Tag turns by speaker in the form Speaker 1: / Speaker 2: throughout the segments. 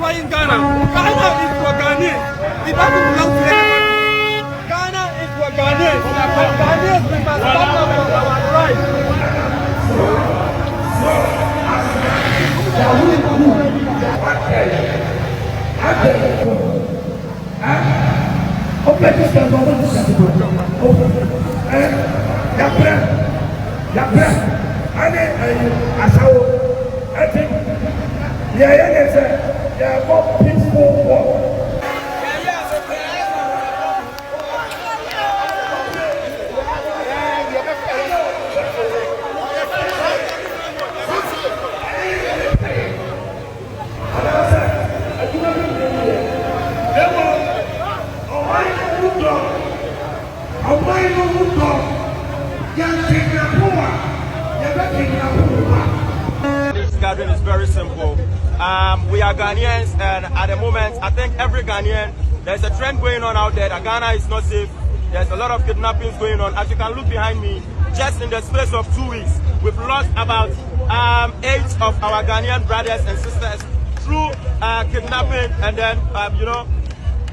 Speaker 1: occupying Ghana. Ghana is for Ghanaians. It doesn't belong to anybody. Ghana is for Ghanaians. And Ghanaians, we must stand up for our rights.
Speaker 2: Peaceful war.
Speaker 3: This gathering is very simple. We are Ghanaians, and at the moment, I think every Ghanaian, there's a trend going on out there that Ghana is not safe. There's a lot of kidnappings going on. As you can look behind me, just in the space of 2 weeks, we've lost about 8 of our Ghanaian brothers and sisters through kidnapping and then,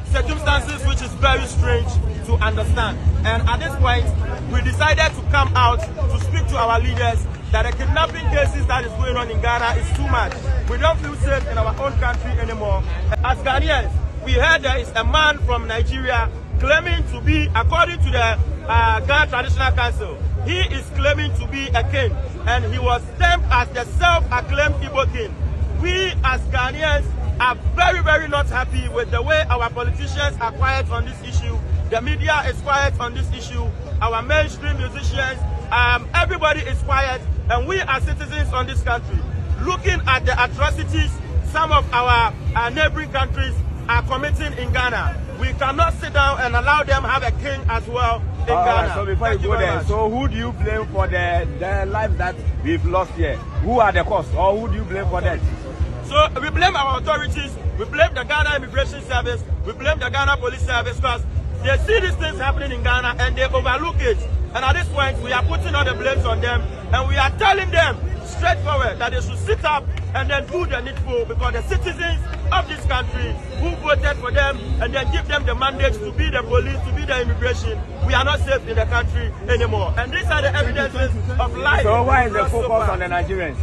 Speaker 3: circumstances which is very strange to understand. And at this point, we decided to come out to speak to our leaders that the kidnapping cases that is going on in Ghana is too much. We don't feel safe in our own country anymore. As Ghanaians, we heard there is a man from Nigeria claiming to be, according to the Ghana Traditional Council, he is claiming to be a king, and he was stamped as the self-acclaimed Igbo king. We as Ghanaians are very, very not happy with the way our politicians are quiet on this issue. The media is quiet on this issue. Our mainstream musicians, everybody is quiet, and we as citizens on this country, looking at the atrocities some of our neighboring countries are committing in Ghana, we cannot sit down and allow them have a king as well in Ghana.
Speaker 4: So before you go there, so who do you blame for the lives that we've lost here? Who are the cause, or who do you blame for that?
Speaker 3: So we blame our authorities, we blame the Ghana Immigration Service, we blame the Ghana Police Service, because they see these things happening in Ghana and they overlook it. And at this point, we are putting all the blames on them, and we are telling them straightforward that they should sit up and then do the needful, because the citizens of this country who voted for them and then give them the mandate to be the police, to be the immigration, we are not safe in the country anymore. And these are the evidences of life.
Speaker 4: So why is the focus on the Nigerians?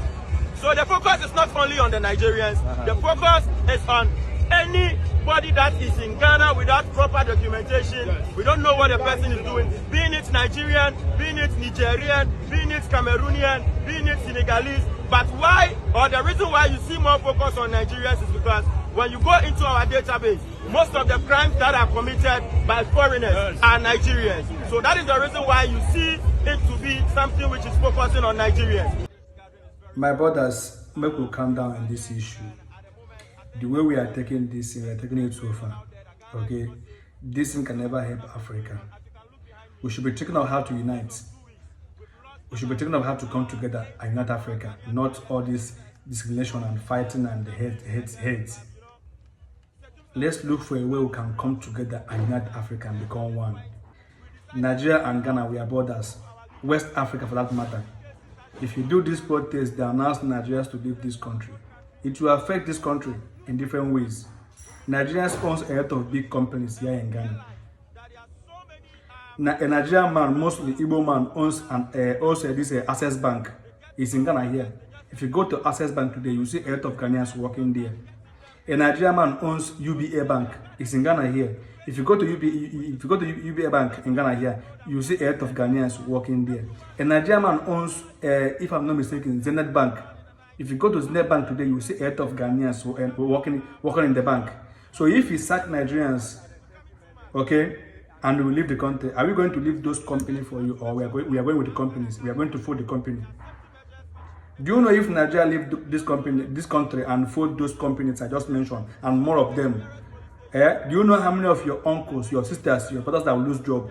Speaker 3: So the focus is not only on the Nigerians, the focus is on anybody that is in Ghana without proper documentation. We don't know what the person is doing, being it Nigerian, being it Nigerian, being it Cameroonian, being it Senegalese. But why, or the reason why you see more focus on Nigerians is because when you go into our database, most of the crimes that are committed by foreigners are Nigerians. So that is the reason why you see it to be something which is focusing on Nigerians.
Speaker 5: My brothers, make we calm down on this issue. The way we are taking this, we are taking it so far. Okay, this thing can never help Africa. We should be thinking of how to unite. We should be thinking of how to come together and unite Africa, not all this discrimination and fighting and hate. Let's look for a way we can come together and unite Africa and become one. Nigeria and Ghana, we are brothers. West Africa, for that matter. If you do this protest, they announce Nigerians to leave this country. It will affect this country in different ways. Nigerians owns a lot of big companies here in Ghana. A Nigerian man, mostly Igbo man, owns also this Access Bank. It's in Ghana here. If you go to Access Bank today, you see a lot of Ghanaians working there. A Nigerian man owns UBA Bank. It's in Ghana here. If you go to UBA Bank in Ghana here, you see a lot of Ghanaians working there. A Nigerian man owns, if I'm not mistaken, Zenith Bank. If you go to Zenith Bank today, you see a lot of Ghanaians working in the bank. So if you sack Nigerians, okay, and we leave the country, are we going to leave those companies for you, or we are going with the companies? We are going to fold the company. Do you know if Nigeria leave this country and fold those companies I just mentioned, and more of them? Do you know how many of your uncles, your sisters, your brothers that will lose job?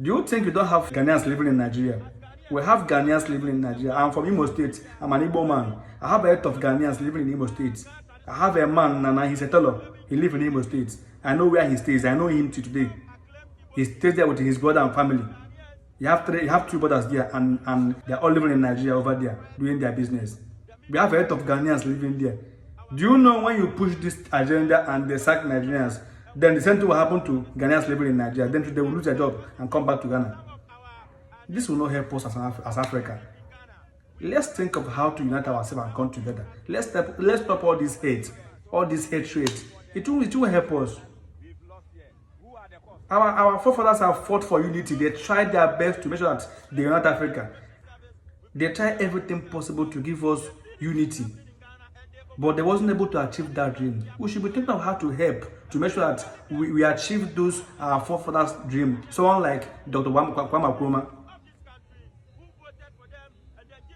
Speaker 5: Do you think you don't have Ghanaians living in Nigeria? We have Ghanaians living in Nigeria. I'm from Imo State. I'm an Igbo man. I have a lot of Ghanaians living in Imo State. I have a man, Nana, he's a teller. He lives in Imo State. I know where he stays. I know him till today. He stays there with his brother and family. You have two brothers there, and they're all living in Nigeria over there, doing their business. We have a lot of Ghanaians living there. Do you know when you push this agenda and they sack Nigerians, then the same thing will happen to Ghanaians living in Nigeria. Then they will lose their job and come back to Ghana. This will not help us as Africa. Let's think of how to unite ourselves and come together. Let's stop all this hate, all this hatred. It will help us. Our forefathers have fought for unity. They tried their best to make sure that they unite Africa. They tried everything possible to give us unity, but they wasn't able to achieve that dream. We should be thinking of how to help to make sure that we achieve those our forefathers' dream. Someone like Dr. Kwame Nkrumah.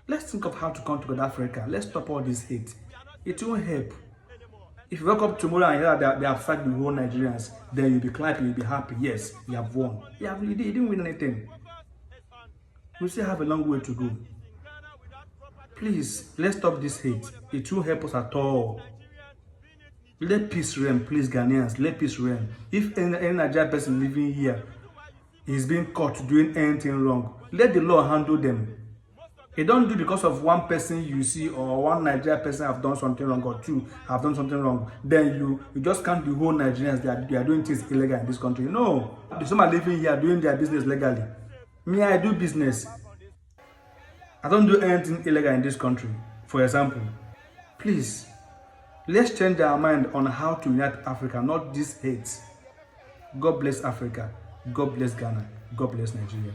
Speaker 5: Let's think of how to come together, Africa. Let's stop all this hate. It won't help. If you wake up tomorrow and hear that they have sacked the whole Nigerians, then you'll be clapping, you'll be happy. Yes, you have won. You didn't win anything. We still have a long way to go. Please, let's stop this hate. It won't help us at all. Let peace reign, please, Ghanaians. Let peace reign. If any Nigerian person living here is being caught doing anything wrong, let the law handle them. It don't do because of one person you see or one Nigerian person have done something wrong or two have done something wrong. Then you just count the whole Nigerians they are doing things illegal in this country. No, some are living here doing their business legally. Me, I do business. I don't do anything illegal in this country. For example, please, let's change our mind on how to unite Africa, not this hate. God bless Africa. God bless Ghana. God bless Nigeria.